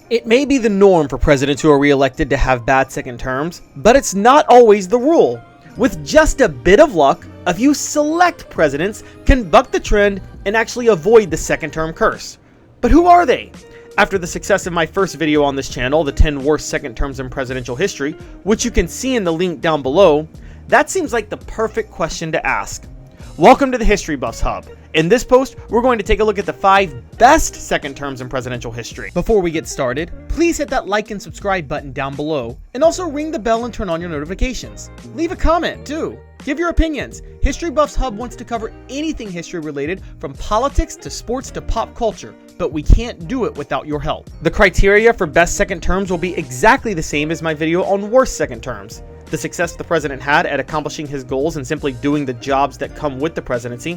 It may be the norm for presidents who are re-elected to have bad second terms, but it's not always the rule. With just a bit of luck, a few select presidents can buck the trend and actually avoid the second term curse. But who are they? After the success of my first video on this channel, the 10 worst second terms in presidential history, which you can see in the link down below, that seems like the perfect question to ask. Welcome to the History Buffs Hub. In this post, we're going to take a look at the 5 best second terms in presidential history. Before we get started, please hit that like and subscribe button down below, and also ring the bell and turn on your notifications. Leave a comment too. Give your opinions. History Buffs Hub wants to cover anything history related, from politics to sports to pop culture, but we can't do it without your help. The criteria for best second terms will be exactly the same as my video on worst second terms. The success the president had at accomplishing his goals and simply doing the jobs that come with the presidency,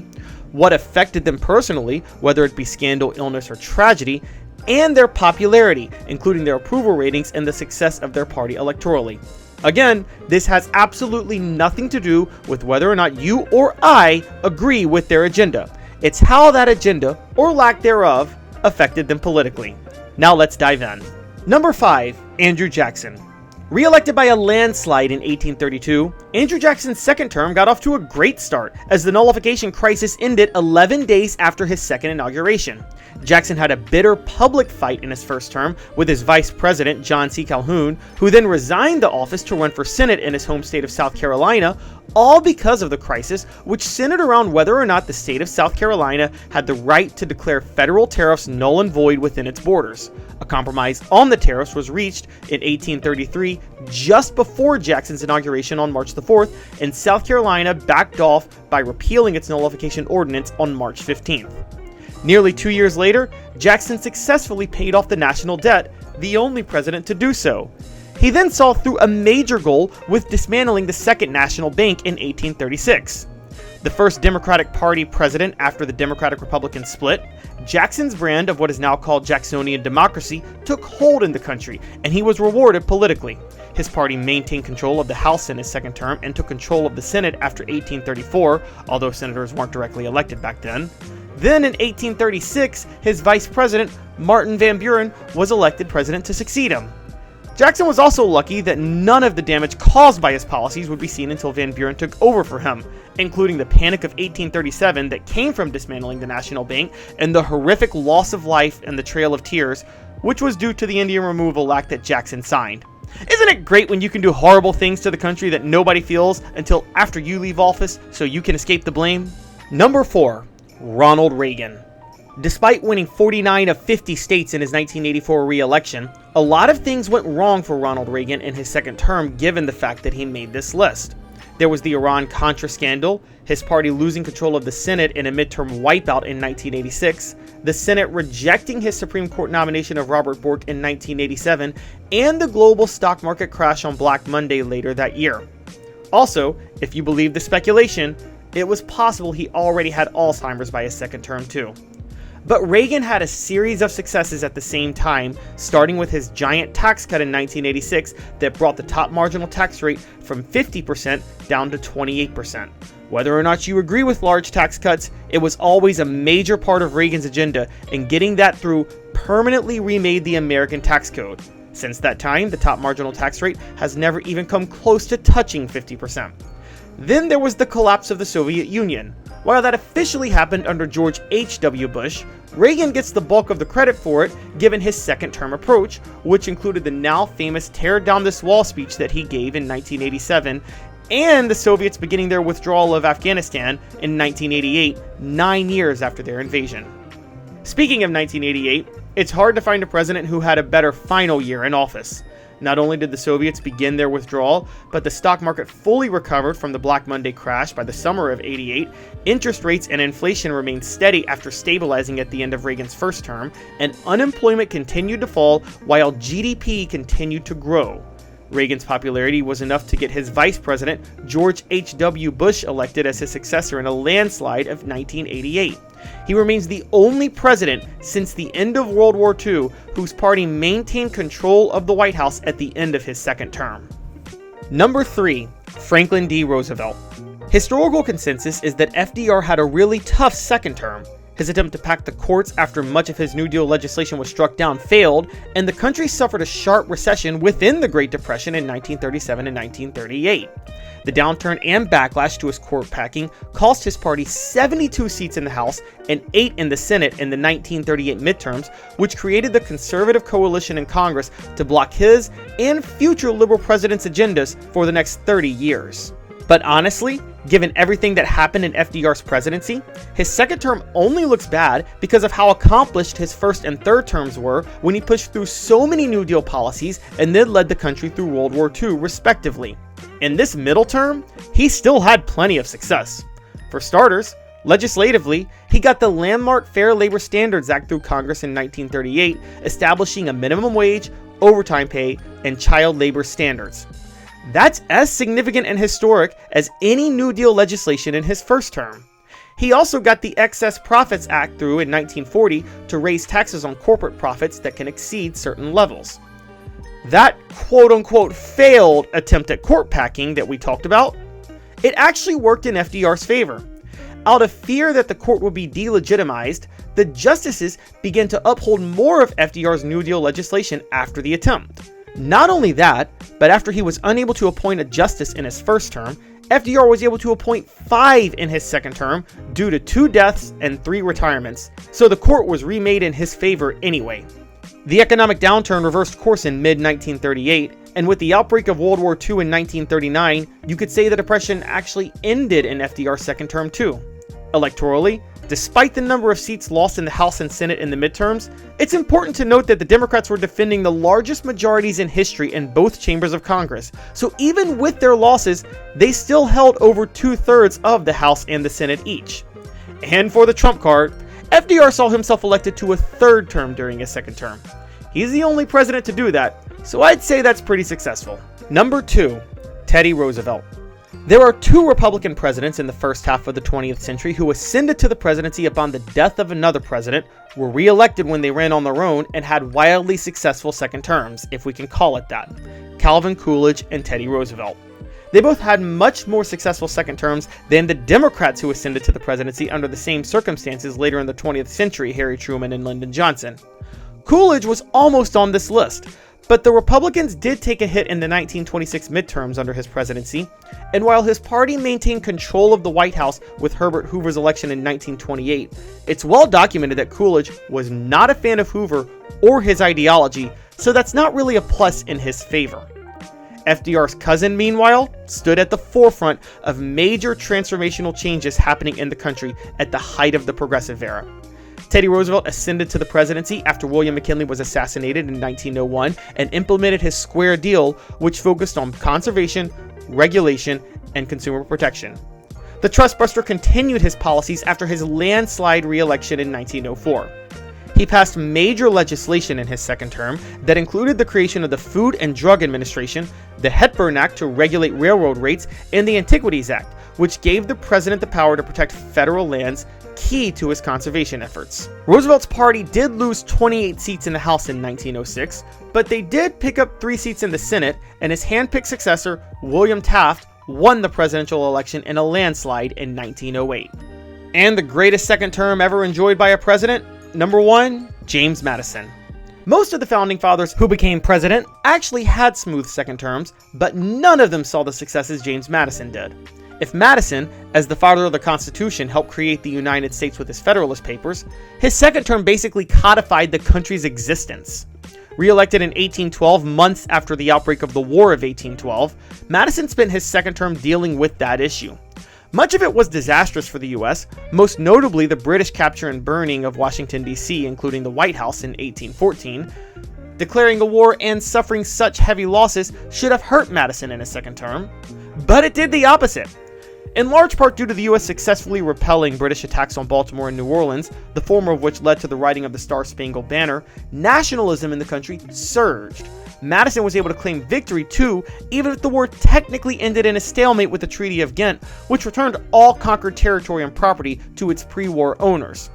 what affected them personally, whether it be scandal, illness, or tragedy, and their popularity, including their approval ratings and the success of their party electorally. Again, this has absolutely nothing to do with whether or not you or I agree with their agenda. It's how that agenda, or lack thereof, affected them politically. Now let's dive in. Number 5, Andrew Jackson. Re-elected by a landslide in 1832, Andrew Jackson's second term got off to a great start as the nullification crisis ended 11 days after his second inauguration. Jackson had a bitter public fight in his first term with his vice president, John C. Calhoun, who then resigned the office to run for Senate in his home state of South Carolina, all because of the crisis, which centered around whether or not the state of South Carolina had the right to declare federal tariffs null and void within its borders. A compromise on the tariffs was reached in 1833, just before Jackson's inauguration on March the 4th, and South Carolina backed off by repealing its nullification ordinance on March 15th. Nearly 2 years later, Jackson successfully paid off the national debt, the only president to do so. He then saw through a major goal with dismantling the Second National Bank in 1836. The first Democratic Party president after the Democratic-Republican split, Jackson's brand of what is now called Jacksonian democracy took hold in the country, and he was rewarded politically. His party maintained control of the House in his second term and took control of the Senate after 1834, although senators weren't directly elected back then. Then in 1836, his vice president, Martin Van Buren, was elected president to succeed him. Jackson was also lucky that none of the damage caused by his policies would be seen until Van Buren took over for him, including the Panic of 1837 that came from dismantling the National Bank and the horrific loss of life and the Trail of Tears, which was due to the Indian Removal Act that Jackson signed. Isn't it great when you can do horrible things to the country that nobody feels until after you leave office so you can escape the blame? Number 4, Ronald Reagan. Despite winning 49 of 50 states in his 1984 re-election, a lot of things went wrong for Ronald Reagan in his second term given the fact that he made this list. There was the Iran-Contra scandal, his party losing control of the Senate in a midterm wipeout in 1986, the Senate rejecting his Supreme Court nomination of Robert Bork in 1987, and the global stock market crash on Black Monday later that year. Also, if you believe the speculation, it was possible he already had Alzheimer's by his second term too. But Reagan had a series of successes at the same time, starting with his giant tax cut in 1986 that brought the top marginal tax rate from 50% down to 28%. Whether or not you agree with large tax cuts, it was always a major part of Reagan's agenda, and getting that through permanently remade the American tax code. Since that time, the top marginal tax rate has never even come close to touching 50%. Then there was the collapse of the Soviet Union. While that officially happened under George H.W. Bush, Reagan gets the bulk of the credit for it given his second term approach, which included the now famous Tear Down This Wall speech that he gave in 1987, and the Soviets beginning their withdrawal of Afghanistan in 1988, 9 years after their invasion. Speaking of 1988, it's hard to find a president who had a better final year in office. Not only did the Soviets begin their withdrawal, but the stock market fully recovered from the Black Monday crash by the summer of '88, interest rates and inflation remained steady after stabilizing at the end of Reagan's first term, and unemployment continued to fall while GDP continued to grow. Reagan's popularity was enough to get his vice president, George H.W. Bush, elected as his successor in a landslide of 1988. He remains the only president since the end of World War II whose party maintained control of the White House at the end of his second term. Number 3, Franklin D. Roosevelt. Historical consensus is that FDR had a really tough second term. His attempt to pack the courts after much of his New Deal legislation was struck down failed, and the country suffered a sharp recession within the Great Depression in 1937 and 1938. The downturn and backlash to his court packing cost his party 72 seats in the House and 8 in the Senate in the 1938 midterms, which created the conservative coalition in Congress to block his and future liberal presidents' agendas for the next 30 years. But honestly, given everything that happened in FDR's presidency, his second term only looks bad because of how accomplished his first and third terms were when he pushed through so many New Deal policies and then led the country through World War II, respectively. In this middle term, he still had plenty of success. For starters, legislatively, he got the landmark Fair Labor Standards Act through Congress in 1938, establishing a minimum wage, overtime pay, and child labor standards. That's as significant and historic as any New Deal legislation in his first term. He also got the Excess Profits Act through in 1940 to raise taxes on corporate profits that can exceed certain levels. That quote-unquote failed attempt at court packing that we talked about, it actually worked in FDR's favor. Out of fear that the court would be delegitimized, the justices began to uphold more of FDR's New Deal legislation after the attempt. Not only that, but after he was unable to appoint a justice in his first term, FDR was able to appoint 5 in his second term due to 2 deaths and 3 retirements, so the court was remade in his favor anyway. The economic downturn reversed course in mid-1938, and with the outbreak of World War II in 1939, you could say the Depression actually ended in FDR's second term too. Electorally, despite the number of seats lost in the House and Senate in the midterms, it's important to note that the Democrats were defending the largest majorities in history in both chambers of Congress, so even with their losses, they still held over 2/3 of the House and the Senate each. And for the trump card, FDR saw himself elected to a 3rd term during his second term. He's the only president to do that, so I'd say that's pretty successful. Number 2, Teddy Roosevelt. There are 2 Republican presidents in the first half of the 20th century who ascended to the presidency upon the death of another president, were re-elected when they ran on their own, and had wildly successful second terms, if we can call it that. Calvin Coolidge and Teddy Roosevelt. They both had much more successful second terms than the Democrats who ascended to the presidency under the same circumstances later in the 20th century, Harry Truman and Lyndon Johnson. Coolidge was almost on this list, but the Republicans did take a hit in the 1926 midterms under his presidency, and while his party maintained control of the White House with Herbert Hoover's election in 1928, it's well documented that Coolidge was not a fan of Hoover or his ideology, so that's not really a plus in his favor. FDR's cousin, meanwhile, stood at the forefront of major transformational changes happening in the country at the height of the Progressive Era. Teddy Roosevelt ascended to the presidency after William McKinley was assassinated in 1901 and implemented his Square Deal, which focused on conservation, regulation, and consumer protection. The Trustbuster continued his policies after his landslide re-election in 1904. He passed major legislation in his second term that included the creation of the Food and Drug Administration, the Hepburn Act to regulate railroad rates, and the Antiquities Act, which gave the president the power to protect federal lands, key to his conservation efforts. Roosevelt's party did lose 28 seats in the House in 1906, but they did pick up 3 seats in the Senate, and his hand-picked successor, William Taft, won the presidential election in a landslide in 1908. And the greatest second term ever enjoyed by a president? Number 1, James Madison. Most of the founding fathers who became president actually had smooth second terms, but none of them saw the successes James Madison did. If Madison, as the father of the Constitution, helped create the United States with his Federalist Papers, his second term basically codified the country's existence. Re-elected in 1812, months after the outbreak of the War of 1812, Madison spent his second term dealing with that issue. Much of it was disastrous for the US, most notably the British capture and burning of Washington, D.C., including the White House in 1814. Declaring a war and suffering such heavy losses should have hurt Madison in his second term, but it did the opposite. In large part due to the US successfully repelling British attacks on Baltimore and New Orleans, the former of which led to the writing of the Star-Spangled Banner, nationalism in the country surged. Madison was able to claim victory too, even if the war technically ended in a stalemate with the Treaty of Ghent, which returned all conquered territory and property to its pre-war owners.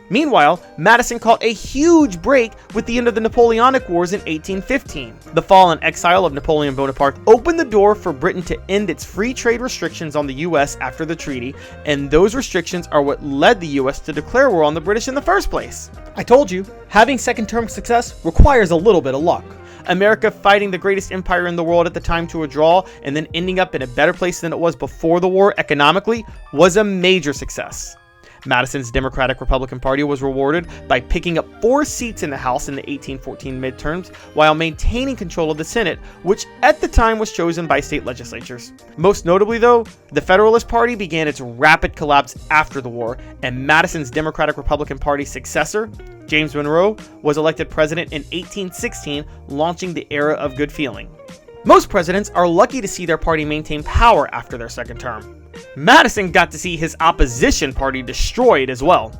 Meanwhile, Madison caught a huge break with the end of the Napoleonic Wars in 1815. The fall and exile of Napoleon Bonaparte opened the door for Britain to end its free trade restrictions on the US after the treaty, and those restrictions are what led the US to declare war on the British in the first place. I told you, having second-term success requires a little bit of luck. America fighting the greatest empire in the world at the time to a draw and then ending up in a better place than it was before the war economically was a major success. Madison's Democratic-Republican Party was rewarded by picking up 4 seats in the House in the 1814 midterms while maintaining control of the Senate, which at the time was chosen by state legislatures. Most notably though, the Federalist Party began its rapid collapse after the war, and Madison's Democratic-Republican Party successor, James Monroe, was elected president in 1816, launching the era of good feeling. Most presidents are lucky to see their party maintain power after their second term. Madison got to see his opposition party destroyed as well.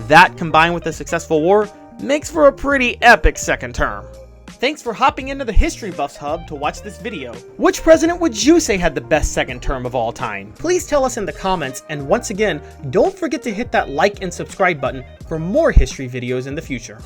That, combined with a successful war, makes for a pretty epic second term. Thanks for hopping into the History Buffs Hub to watch this video. Which president would you say had the best second term of all time? Please tell us in the comments, and once again, don't forget to hit that like and subscribe button for more history videos in the future.